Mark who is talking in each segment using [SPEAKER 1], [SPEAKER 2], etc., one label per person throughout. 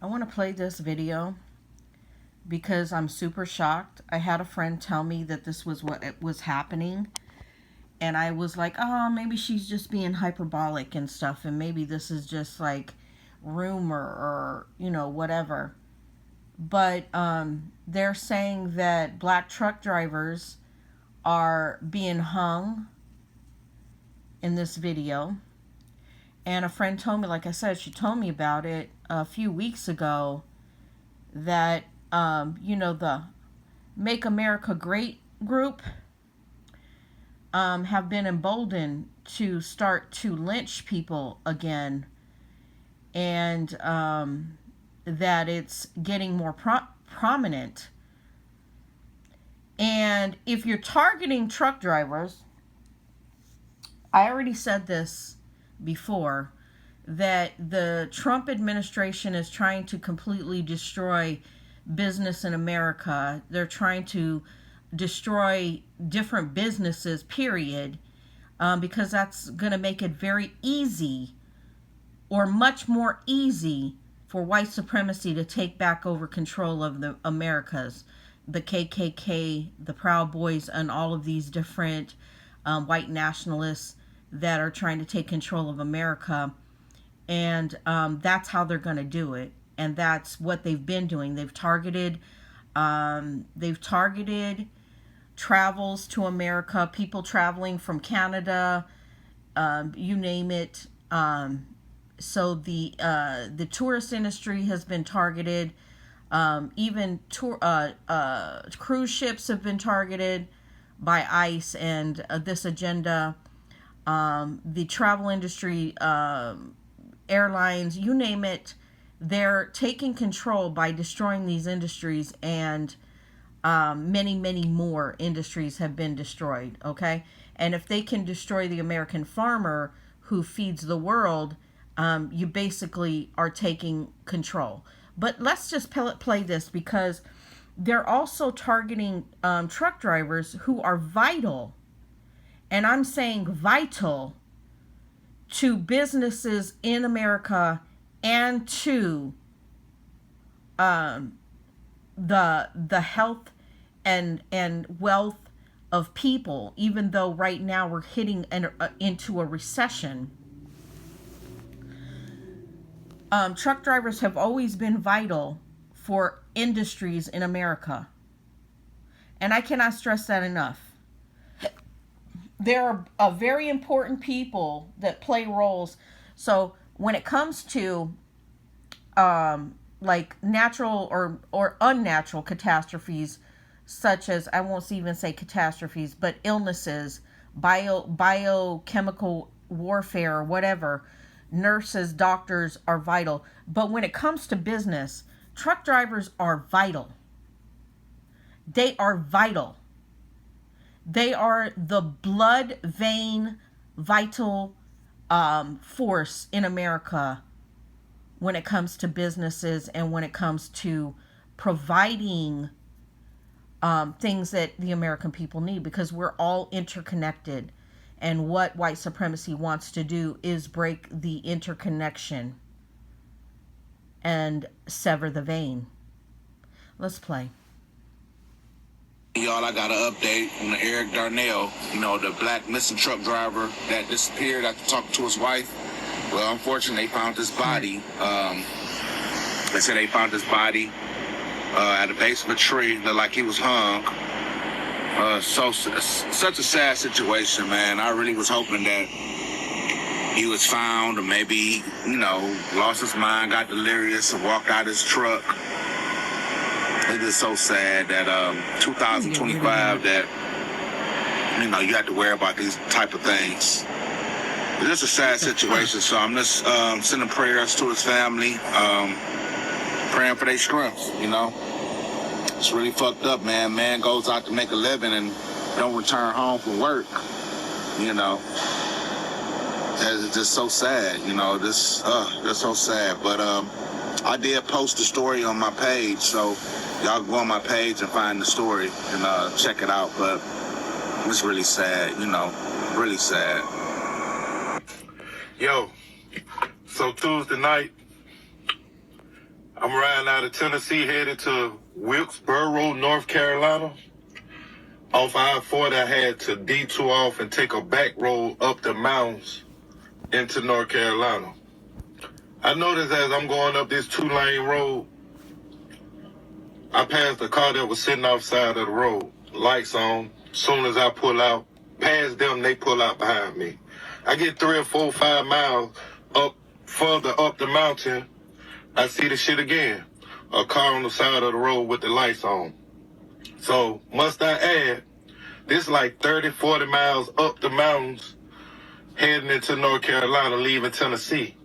[SPEAKER 1] I want to play this video because I'm super shocked. I had a friend tell me that this was what it was happening. And I was like, oh, maybe she's just being hyperbolic and stuff. And maybe this is just like rumor or, whatever. But they're saying that black truck drivers are being hung in this video. And a friend told me, like I said, she told me about it a few weeks ago, that, the Make America Great group have been emboldened to start to lynch people again. And that it's getting more prominent. And if you're targeting truck drivers, I already said this before, that the Trump administration is trying to completely destroy business in America. They're trying to destroy different businesses, period, because that's going to make it very easy, or much more easy, for white supremacy to take back over control of the Americas. The KKK, the Proud Boys, and all of these different white nationalists that are trying to take control of America. And that's how they're going to do it. And that's what they've been doing. They've targeted travels to America, people traveling from Canada, you name it. So the tourist industry has been targeted. Even cruise ships have been targeted by ICE and this agenda. The travel industry, airlines, you name it, they're taking control by destroying these industries, and many, many more industries have been destroyed, okay? And if they can destroy the American farmer who feeds the world, you basically are taking control. But let's just play this, because they're also targeting truck drivers who are vital, and I'm saying vital, to businesses in America and to the health and wealth of people, even though right now we're hitting into a recession. Truck drivers have always been vital for industries in America. And I cannot stress that enough. There are very important people that play roles. So when it comes to like natural or unnatural catastrophes, such as, I won't even say catastrophes, but illnesses, biochemical warfare, or whatever, nurses, doctors are vital. But when it comes to business, truck drivers are vital. They are vital. They are the blood vein, vital force in America when it comes to businesses and when it comes to providing things that the American people need, because we're all interconnected. And what white supremacy wants to do is break the interconnection and sever the vein. Let's play.
[SPEAKER 2] Y'all, I got an update on the Eric Darnell, the black missing truck driver that disappeared after talking to his wife. Well, unfortunately, they found his body. They said they found his body at the base of a tree, looked like he was hung. Such a sad situation, man. I really was hoping that he was found, or maybe, lost his mind, got delirious, and walked out his truck. It is so sad that 2025 that you have to worry about these type of things. But it's a sad situation, so I'm just sending prayers to his family, praying for their strength. It's really fucked up, man. Man goes out to make a living and don't return home from work. It's just so sad. That's so sad. But I did post the story on my page, so y'all go on my page and find the story and check it out. But it's really sad, really sad.
[SPEAKER 3] Yo, so Tuesday night, I'm riding out of Tennessee headed to Wilkesboro, North Carolina. Off I-40, I had to detour off and take a back road up the mountains into North Carolina. I noticed as I'm going up this 2-lane road, I passed a car that was sitting outside of the road. Lights on. Soon as I pull out, past them, they pull out behind me. I get 3 or 4, 5 miles further up the mountain, I see the shit again. A car on the side of the road with the lights on. So, must I add, this like 30, 40 miles up the mountains, heading into North Carolina, leaving Tennessee.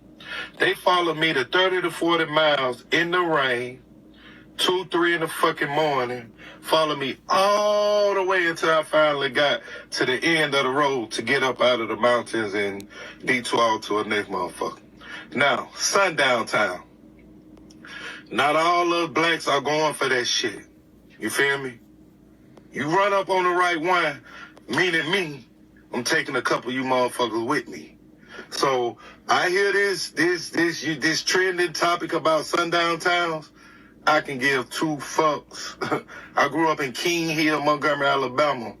[SPEAKER 3] They followed me to 30 to 40 miles in the rain, 2, 3 in the fucking morning, followed me all the way until I finally got to the end of the road to get up out of the mountains and detour out to a next motherfucker. Now, sundown time. Not all of blacks are going for that shit. You feel me? You run up on the right one, meaning me, I'm taking a couple of you motherfuckers with me. So I hear this trending topic about sundown towns. I can give 2 fucks. I grew up in King Hill, Montgomery, Alabama.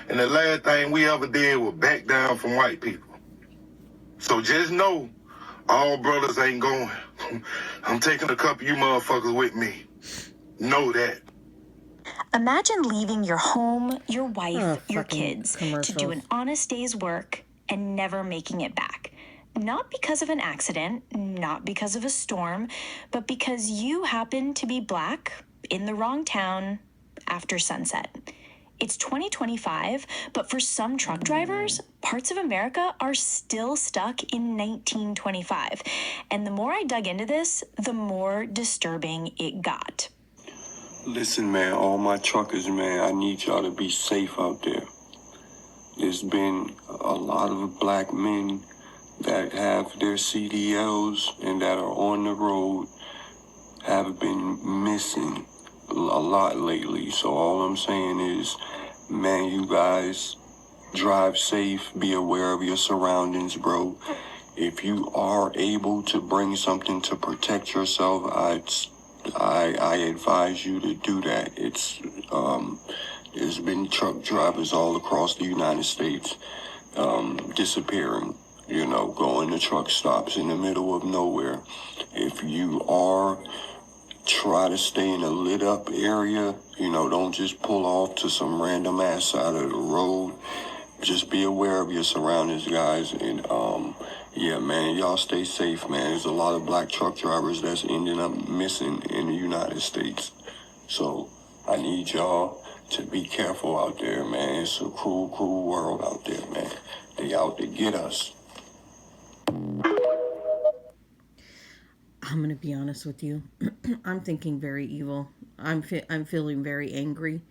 [SPEAKER 3] And the last thing we ever did was back down from white people. So just know, all brothers ain't going. I'm taking a couple of you motherfuckers with me. Know that.
[SPEAKER 4] Imagine leaving your home, your wife, your kids to do an honest day's work and never making it back. Not because of an accident, not because of a storm, but because you happen to be black in the wrong town after sunset. It's 2025, but for some truck drivers, parts of America are still stuck in 1925. And the more I dug into this, the more disturbing it got.
[SPEAKER 5] Listen, man, all my truckers, man, I need y'all to be safe out there. There's been a lot of black men that have their CDLs and that are on the road have been missing a lot lately. So all I'm saying is, man, you guys drive safe, be aware of your surroundings, bro. If you are able to bring something to protect yourself, I advise you to do that. There's been truck drivers all across the United States disappearing, going to truck stops in the middle of nowhere. If you are, try to stay in a lit up area, don't just pull off to some random ass side of the road. Just be aware of your surroundings, guys, and yeah, man, y'all stay safe, man. There's a lot of black truck drivers that's ending up missing in the United States. So I need y'all to be careful out there, man. It's a cruel, cruel world out there, man. They out to get us.
[SPEAKER 1] I'm going to be honest with you. I'm thinking very evil. I'm feeling very angry.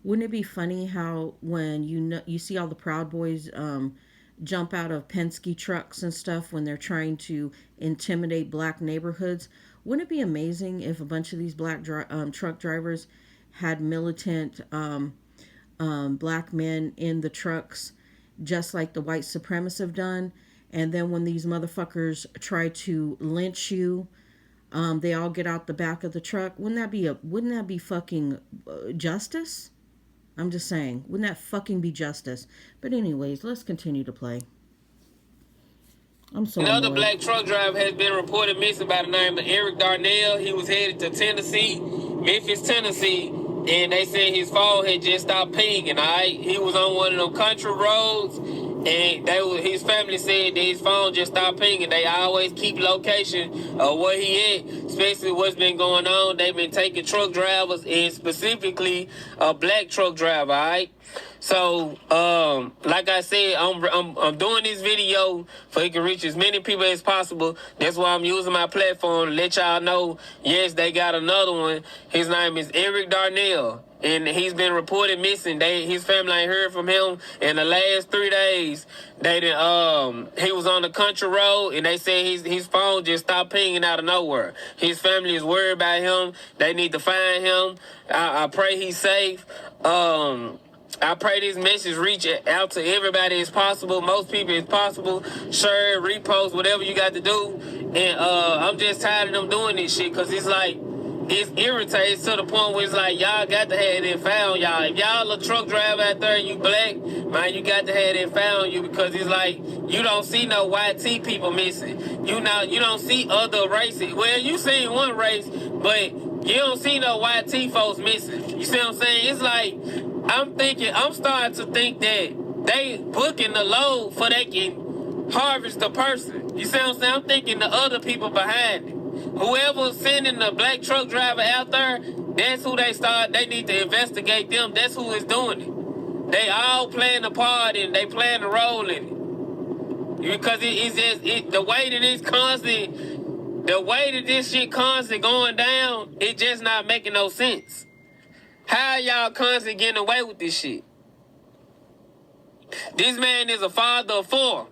[SPEAKER 1] Wouldn't it be funny how when you see all the Proud Boys jump out of Penske trucks and stuff when they're trying to intimidate black neighborhoods? Wouldn't it be amazing if a bunch of these black truck drivers had militant black men in the trucks, just like the white supremacists have done? And then when these motherfuckers try to lynch you, they all get out the back of the truck. Wouldn't that be fucking justice? I'm just saying, wouldn't that fucking be justice? But anyways, let's continue to play. I'm so
[SPEAKER 6] Another
[SPEAKER 1] annoyed.
[SPEAKER 6] black truck driver has been reported missing by the name of Eric Darnell. He was headed to Memphis, Tennessee, and they said his phone had just stopped pinging, all right? He was on one of them country roads, and his family said that his phone just stopped pinging. They always keep location of where he at, especially what's been going on. They've been taking truck drivers, and specifically a black truck driver, all right? So, like I said, I'm doing this video so it can reach as many people as possible. That's why I'm using my platform to let y'all know, yes, they got another one. His name is Eric Darnell, and he's been reported missing. His family ain't heard from him in the last 3 days. He was on the country road, and they said his phone just stopped pinging out of nowhere. His family is worried about him. They need to find him. I pray he's safe. I pray this message reach out to everybody as possible, most people as possible. Share, repost, whatever you got to do. And I'm just tired of them doing this shit, because it's like, it's irritating to the point where it's like, y'all got to have it found y'all. If y'all a truck driver out there and you black, man, you got to have it found you, because it's like, you don't see no YT people missing. You don't see other races. Well, you seen one race, but you don't see no YT folks missing. You see what I'm saying? It's like, I'm starting to think that they booking the load for they can harvest the person. You see what I'm saying? I'm thinking the other people behind it. Whoever's sending the black truck driver out there, that's who they need to investigate them. That's who is doing it. They all playing a part and they playing a role in it. Because it's just the way that this shit constantly going down, it just not making no sense. How y'all constantly getting away with this shit? This man is a father of 4.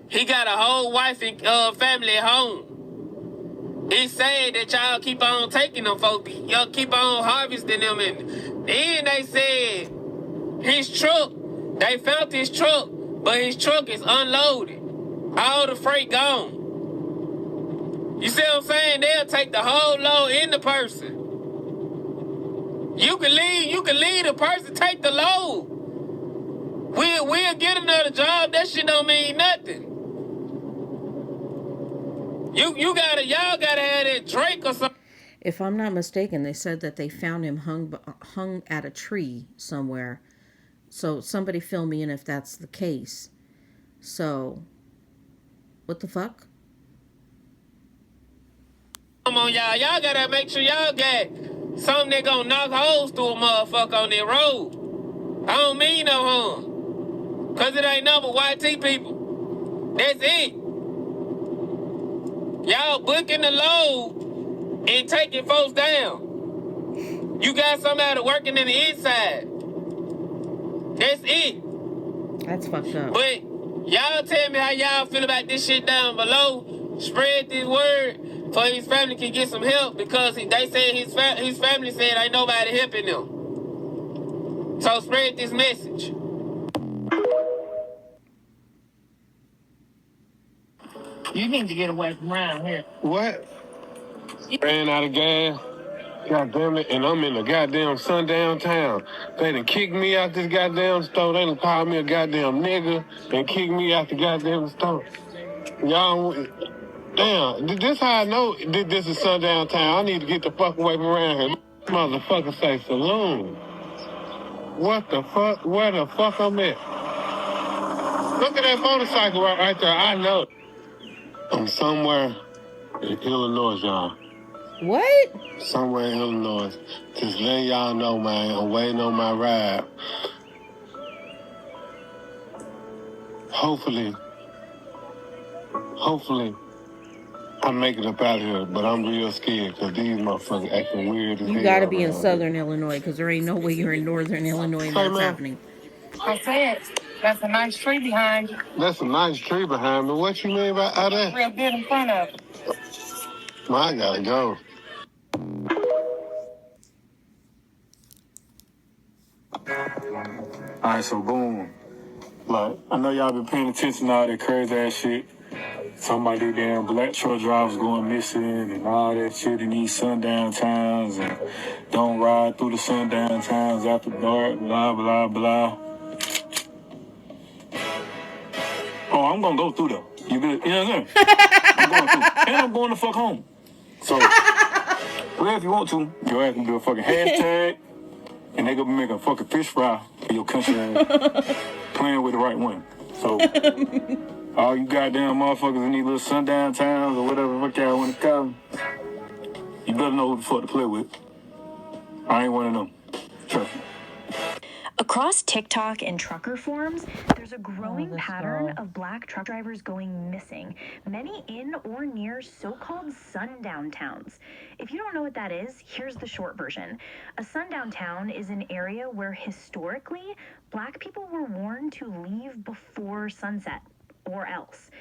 [SPEAKER 6] He got a whole wife and family at home. It's sad that y'all keep on taking them folks. Y'all keep on harvesting them. And then they said his truck, they found his truck, but his truck is unloaded. All the freight gone. You see what I'm saying? They'll take the whole load in the person. You can leave the person, take the load. We'll get another job. That shit don't mean nothing. Y'all gotta have that Drake or something.
[SPEAKER 1] If I'm not mistaken, they said that they found him hung at a tree somewhere. So somebody fill me in if that's the case. So, what the fuck?
[SPEAKER 6] Come on, y'all. Y'all gotta make sure y'all got something that gonna knock holes through a motherfucker on that road. I don't mean no harm. Cause it ain't nothing but YT people. That's it. Y'all booking the load and taking folks down. You got somebody working in the inside. That's it.
[SPEAKER 1] That's fucked up.
[SPEAKER 6] But y'all tell me how y'all feel about this shit down below. Spread this word so his family can get some help, because they said his family said ain't nobody helping them. So spread this message. You need to get away from around here.
[SPEAKER 3] What? Ran out of gas. God damn it, and I'm in a goddamn sundown town. They done kicked me out this goddamn store. They done called me a goddamn nigga and kicked me out the goddamn store. Y'all, damn, this how I know this is sundown town. I need to get the fuck away from around here. Motherfucker say saloon. What the fuck? Where the fuck I'm at? Look at that motorcycle right there. I know. I'm somewhere in Illinois, y'all.
[SPEAKER 1] What?
[SPEAKER 3] Somewhere in Illinois. Just letting y'all know, man. I'm waiting on my ride. Hopefully, I'm making up out of here, but I'm real scared because these motherfuckers acting weird as hell.
[SPEAKER 1] You gotta be in southern Illinois, because there ain't no way you're in northern Illinois and that's happening.
[SPEAKER 6] I said, that's a nice tree behind you.
[SPEAKER 3] That's a nice tree behind me. What you mean by that?
[SPEAKER 6] Real good in front of it.
[SPEAKER 3] Well, I gotta go.
[SPEAKER 5] Alright, so boom. Like, I know y'all been paying attention to all that crazy ass shit. Talking about these damn black truck drivers going missing and all that shit in these sundown towns, and don't ride through the sundown towns after dark, blah, blah, blah. Oh, I'm gonna go through though. You know what I'm saying? I'm going through. And I'm going the fuck home. So, well, if you want to, go ahead and do a fucking hashtag, and they gonna be making a fucking fish fry for your country ass, playing with the right one. So, all you goddamn motherfuckers in these little sundown towns or whatever the fuck y'all want to call them, you better know who the fuck to play with. I ain't one of them. Trust me.
[SPEAKER 4] Across TikTok and trucker forums, there's a growing pattern of black truck drivers going missing, many in or near so-called sundown towns. If you don't know what that is, here's the short version. A sundown town is an area where historically, black people were warned to leave before sunset, or else.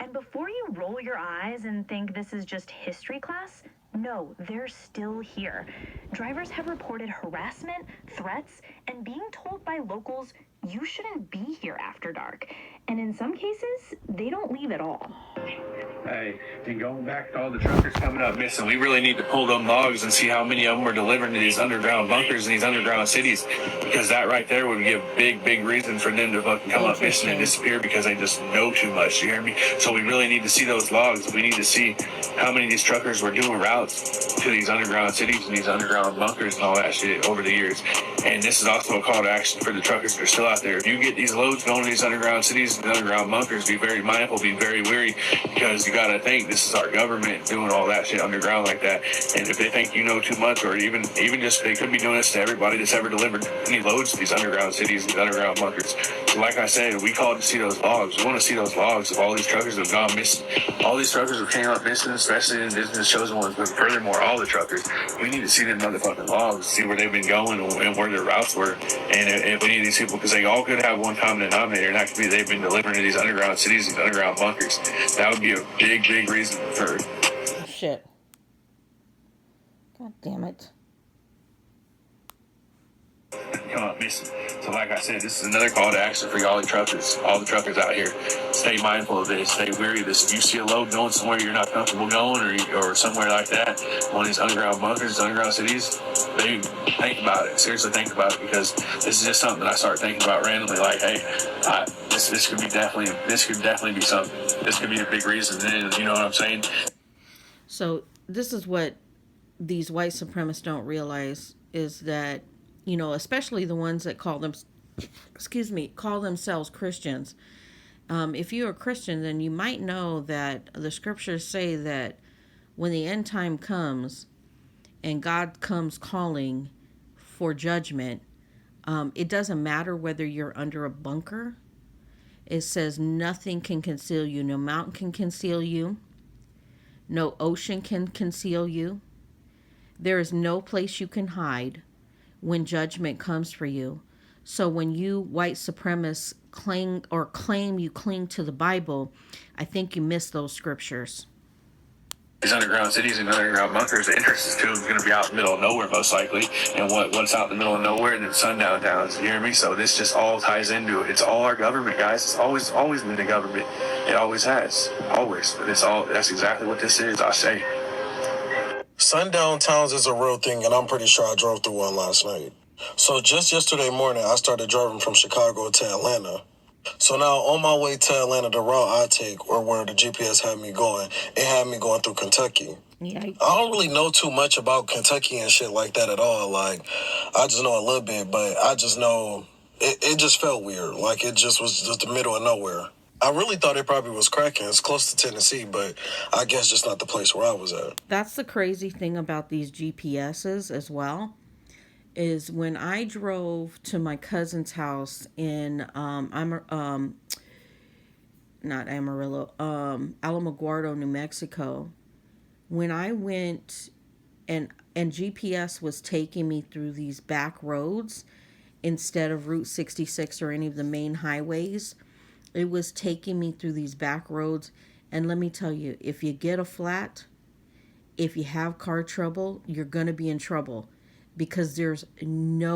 [SPEAKER 4] And before you roll your eyes and think this is just history class, No, they're still here. Drivers have reported harassment, threats, and being told by locals you shouldn't be here after dark. And in some cases, they don't leave at all.
[SPEAKER 7] Hey, and going back to all the truckers coming up missing, we really need to pull them logs and see how many of them are delivering to these underground bunkers in these underground cities, because that right there would give big reason for them to fucking come up missing and disappear because they just know too much. You hear me? So we really need to see those logs. We need to see how many of these truckers were doing routes to these underground cities and these underground bunkers and all that shit over the years. And this is also a call to action for the truckers that are still out there. If you get these loads going to these underground cities and underground bunkers, be very mindful, be very wary, because you gotta think this is our government doing all that shit underground like that. And if they think you know too much, or even just they could be doing this to everybody that's ever delivered any loads to these underground cities, these underground bunkers. So like I said, we called to see those logs. We want to see those logs of all these truckers that have gone missing. All these truckers who came up missing, especially in business chosen ones, but furthermore, all the truckers. We need to see them motherfucking logs, see where they've been going and where their routes were. And if any of these people, because they all could have one common denominator, and that could be they've been delivering to these underground cities, these underground bunkers. That would be a big reason for
[SPEAKER 1] shit. God damn it.
[SPEAKER 7] Come up missing. So like I said, this is another call to action for all the truckers out here. Stay mindful of this. Stay wary of this. If you see a load going somewhere you're not comfortable going, or somewhere like that, one of these underground bunkers, underground cities, think about it. Seriously, think about it, because this is just something that I start thinking about randomly. Like, hey, this could definitely be something. This could be a big reason. And you know what I'm saying?
[SPEAKER 1] So this is what these white supremacists don't realize, is that, you know, especially the ones that call themselves Christians. If you're a Christian, then you might know that the scriptures say that when the end time comes and God comes calling for judgment, it doesn't matter whether you're under a bunker. It says nothing can conceal you. No mountain can conceal you. No ocean can conceal you. There is no place you can hide when judgment comes for you. So when you white supremacists claim you cling to the Bible, I think you miss those scriptures.
[SPEAKER 7] These underground cities and underground bunkers, the entrance to them is going to be out in the middle of nowhere, most likely. And what's out in the middle of nowhere? And then sundown towns. You hear me? So this just all ties into it. It's all our government, guys. It's always been the government. It always has. Always. But that's exactly what this is, I say.
[SPEAKER 8] Sundown towns is a real thing, and I'm pretty sure I drove through one last night. So just yesterday morning, I started driving from Chicago to Atlanta. So now on my way to Atlanta, the route I take, or where the GPS had me going, it had me going through Kentucky.
[SPEAKER 1] Yikes.
[SPEAKER 8] I don't really know too much about Kentucky and shit like that at all. Like, I just know a little bit, but I just know it just felt weird. Like, it just was just the middle of nowhere. I really thought it probably was cracking. It's close to Tennessee, but I guess just not the place where I was at.
[SPEAKER 1] That's the crazy thing about these GPSs as well, is when I drove to my cousin's house in Alamogordo, New Mexico, when I went and GPS was taking me through these back roads instead of Route 66 or any of the main highways, it was taking me through these back roads. And let me tell you, if you get a flat, if you have car trouble, you're going to be in trouble, because there's nobody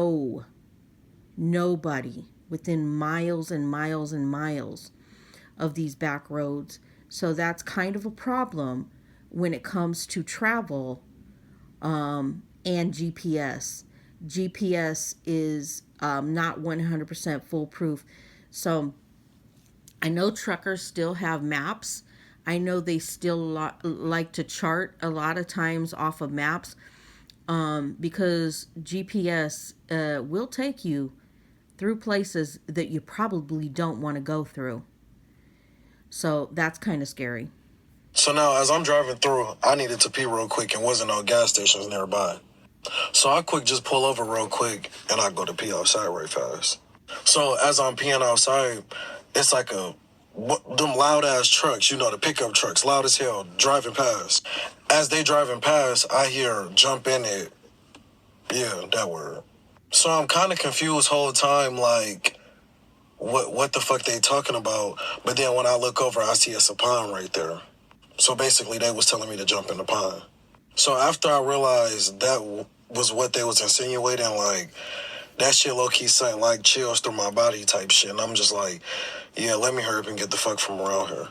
[SPEAKER 1] within miles and miles and miles of these back roads. So that's kind of a problem when it comes to travel and GPS. GPS is not 100% foolproof. So I know truckers still have maps. I know they still like to chart a lot of times off of maps, because GPS will take you through places that you probably don't want to go through. So that's kind of scary.
[SPEAKER 8] So now, as I'm driving through, I needed to pee real quick and wasn't no gas stations nearby. So I just pull over real quick and I go to pee outside right fast. So as I'm peeing outside, it's like them loud ass trucks, the pickup trucks, loud as hell, driving past. As they driving past, I hear jump in it. Yeah, that word. So I'm kind of confused whole time, like, what the fuck they talking about? But then when I look over, I see it's a pond right there. So basically they was telling me to jump in the pond. So after I realized that was what they was insinuating, like, that shit low-key sent, like, chills through my body type shit. And I'm just like, yeah, let me hurry up and get the fuck from around here.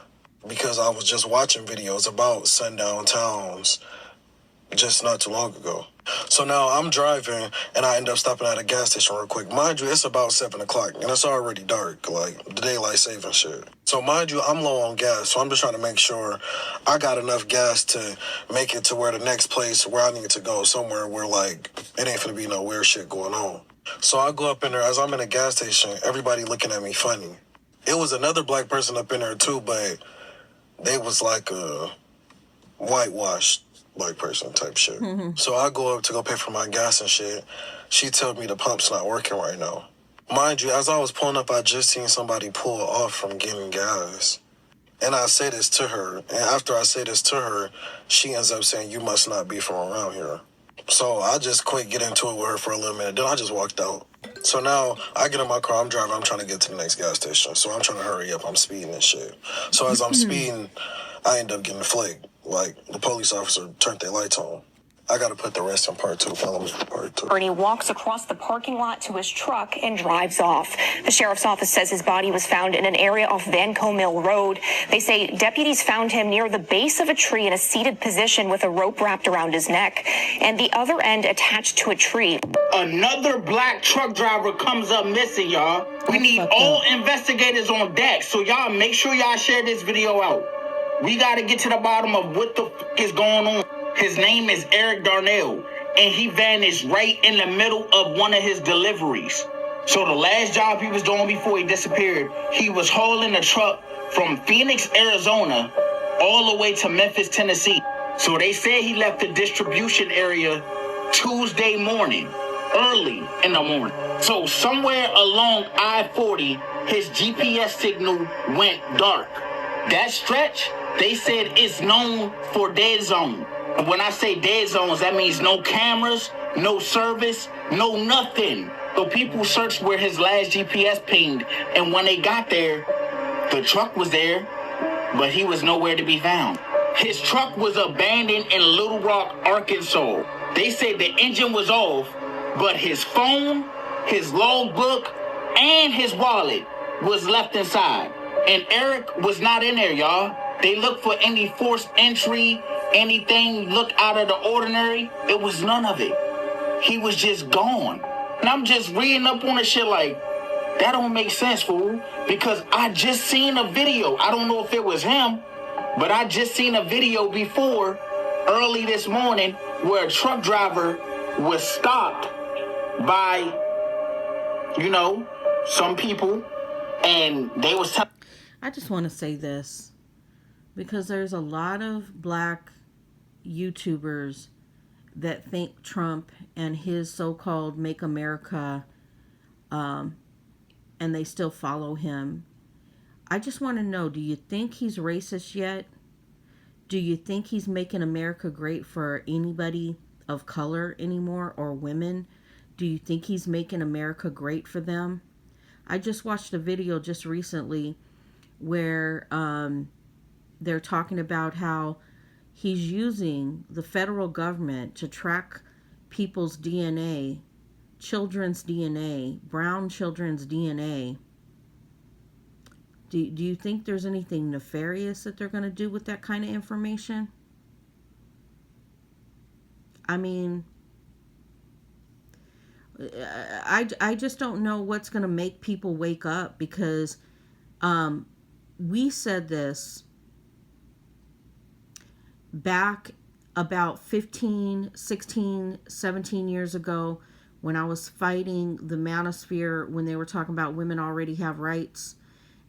[SPEAKER 8] Because I was just watching videos about sundown towns just not too long ago. So now I'm driving and I end up stopping at a gas station real quick. Mind you, it's about 7 o'clock and it's already dark, like the daylight saving shit. So mind you, I'm low on gas, so I'm just trying to make sure I got enough gas to make it to where the next place where I need to go, somewhere where like it ain't finna be no weird shit going on. So I go up in there, as I'm in a gas station, everybody looking at me funny. It was another black person up in there too, but they was like a whitewashed black person type shit. So I go up to go pay for my gas and shit. She tells me the pump's not working right now. Mind you, as I was pulling up, I just seen somebody pull off from getting gas. And I say this to her, and after I say this to her, she ends up saying, you must not be from around here. So I just quit getting into it with her for a little minute. Then I just walked out. So now I get in my car, I'm driving, I'm trying to get to the next gas station. So I'm trying to hurry up, I'm speeding and shit. So as I'm speeding, I end up getting flagged. Like, the police officer turned their lights on. I gotta put the rest in part 2. Follow me for part 2.
[SPEAKER 9] Bernie walks across the parking lot to his truck and drives off. The sheriff's office says his body was found in an area off Vanco Mill Road. They say deputies found him near the base of a tree in a seated position with a rope wrapped around his neck and the other end attached to a tree.
[SPEAKER 10] Another black truck driver comes up missing, y'all. We need all investigators on deck, so y'all make sure y'all share this video out. We gotta get to the bottom of what the fuck is going on. His name is Eric Darnell, and he vanished right in the middle of one of his deliveries. So the last job he was doing before he disappeared, he was hauling a truck from Phoenix, Arizona, all the way to Memphis, Tennessee. So they said he left the distribution area Tuesday morning, early in the morning. So somewhere along I-40, his GPS signal went dark. That stretch, they said it's known for dead zone. When I say dead zones, that means no cameras, no service, no nothing. So people searched where his last GPS pinged, and when they got there, the truck was there, but he was nowhere to be found. His truck was abandoned in Little Rock, Arkansas. They said the engine was off, but his phone, his logbook, and his wallet was left inside. And Eric was not in there, y'all. They looked for any forced entry, anything looked out of the ordinary. It was none of it. He was just gone. And I'm just reading up on the shit like, that don't make sense, fool. Because I just seen a video. I don't know if it was him, but I just seen a video before, early this morning, where a truck driver was stopped by, you know, some people, and they was telling.
[SPEAKER 1] I just want to say this, because there's a lot of black YouTubers that think Trump and his so-called Make America, and they still follow him. I just want to know, do you think he's racist yet? Do you think he's making America great for anybody of color anymore, or women? Do you think he's making America great for them? I just watched a video just recently where they're talking about how he's using the federal government to track people's DNA, children's DNA, brown children's DNA. Do you think there's anything nefarious that they're going to do with that kind of information? I mean, I just don't know what's going to make people wake up, because we said this back about 15, 16, 17 years ago when I was fighting the manosphere, when they were talking about women already have rights.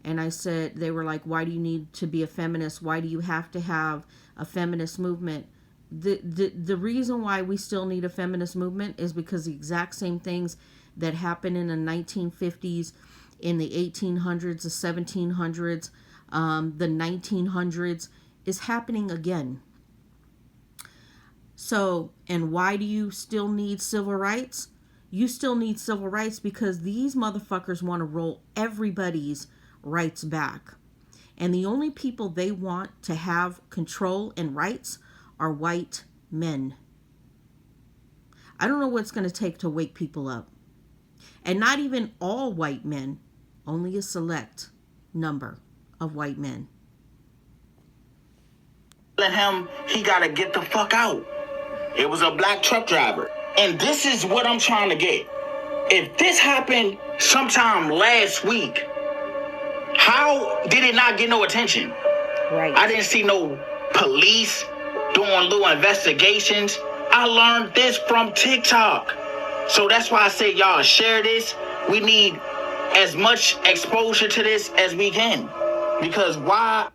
[SPEAKER 1] And I said, they were like, why do you need to be a feminist? Why do you have to have a feminist movement? The reason why we still need a feminist movement is because the exact same things that happened in the 1950s, in the 1800s, the 1700s, the 1900s is happening again. So, and why do you still need civil rights? You still need civil rights because these motherfuckers want to roll everybody's rights back. And the only people they want to have control and rights are white men. I don't know what it's going to take to wake people up. And not even all white men, only a select number of white men.
[SPEAKER 10] Him, he gotta get the fuck out. It was a black truck driver. And this is what I'm trying to get. If this happened sometime last week, how did it not get no attention?
[SPEAKER 1] Right.
[SPEAKER 10] I didn't see no police doing little investigations. I learned this from TikTok. So that's why I say, y'all, share this. We need as much exposure to this as we can. Because why?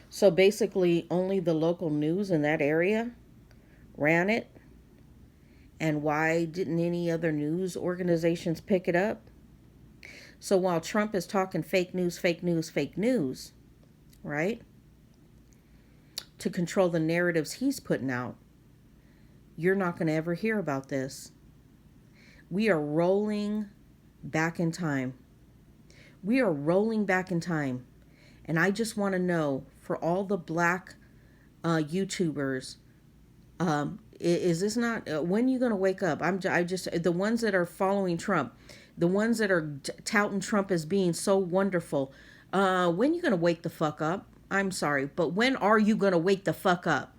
[SPEAKER 1] So basically, only the local news in that area ran it. And why didn't any other news organizations pick it up? So while Trump is talking fake news, right? To control the narratives he's putting out, you're not going to ever hear about this. We are rolling back in time. We are rolling back in time. And I just want to know, for all the black YouTubers, is this not, when are you going to wake up? I just, the ones that are following Trump, the ones that are touting Trump as being so wonderful, when are you going to wake the fuck up? I'm sorry, but when are you going to wake the fuck up?